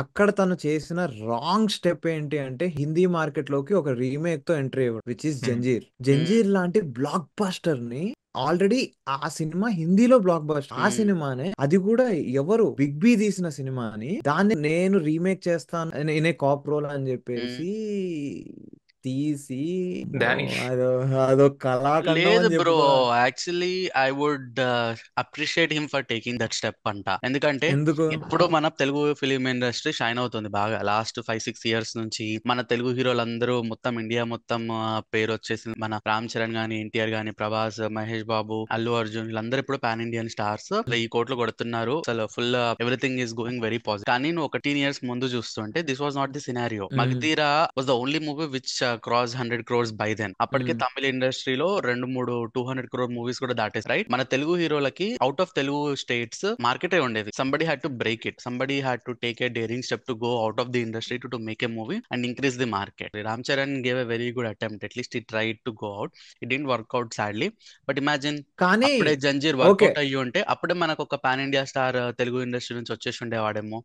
అక్కడ తను చేసిన రాంగ్ స్టెప్ ఏంటి అంటే హిందీ మార్కెట్ లోకి ఒక రీమేక్ తో ఎంట్రీ ఇవ్వడం, విచ్ ఇస్ ఉమ్, జంజీర్. ఉమ్, జంజీర్ లాంటి బ్లాక్ బస్టర్ ని ఆల్రెడీ ఆ సినిమా హిందీలో బ్లాక్ బస్టర్, ఆ ఉమ్, సినిమానే అది కూడా ఎవరు బిగ్ బి తీసిన సినిమాని దాన్ని నేను రీమేక్ చేస్తాను ఇనే కాప్ రోల్ అని ఉమ్. చెప్పేసి తీసి ఓ, డానిష్. అదో అదో కళాఖండం లేదు అని బ్రో, చెప్పుకోవాలి. Actually I would appreciate him for taking that step అంట. ఎందుకంటే ఎందుకు? ఇప్పుడు మన తెలుగు ఫిలిం ఇండస్ట్రీ షైన్ అవుతుంది బాగా లాస్ట్ 5-6 ఇయర్స్ నుంచి. మన తెలుగు హీరోలందరూ మొత్తం ఇండియా మొత్తం పేరు వచ్చేసింది. మన రామ్ చరణ్ గాని, ఎన్టీఆర్ గాని, ప్రభాస్, మహేష్ బాబు, అల్లు అర్జున్, వీళ్ళందరూ ఇప్పుడు పాన్ ఇండియన్ స్టార్స్. 1,000 కోట్లు కొడుతున్నారు అసలు. Full everything is going very positive. కానీ నువ్వు ఒక 15 years ముందు చూస్తుంటే this was not the scenario. Hmm. Magadheera was the only movie which cross 100 crores by then. అప్పటికే మ్మ్. తమిళ ఇండస్ట్రీలో 2-3 200 crore మూవీస్ కూడా దాటేసి, రైట్. మన తెలుగు హీరోలకి అవుట్ ఆఫ్ తెలుగు స్టేట్స్ మార్కెటే ఉండేది. Somebody had to break it, somebody had to take a daring step to go out of the industry to make a movie and increase the market. Ram Charan gave a very good attempt, at least he tried to go out. It didn't work out sadly. But imagine, కానీ అప్పుడే Zanjeer okay, work out అయ్యి ఉంటే అప్పుడే మనకు ఒక pan India star Telugu industry నుంచి వచ్చేసి ఉండేవాడేమో.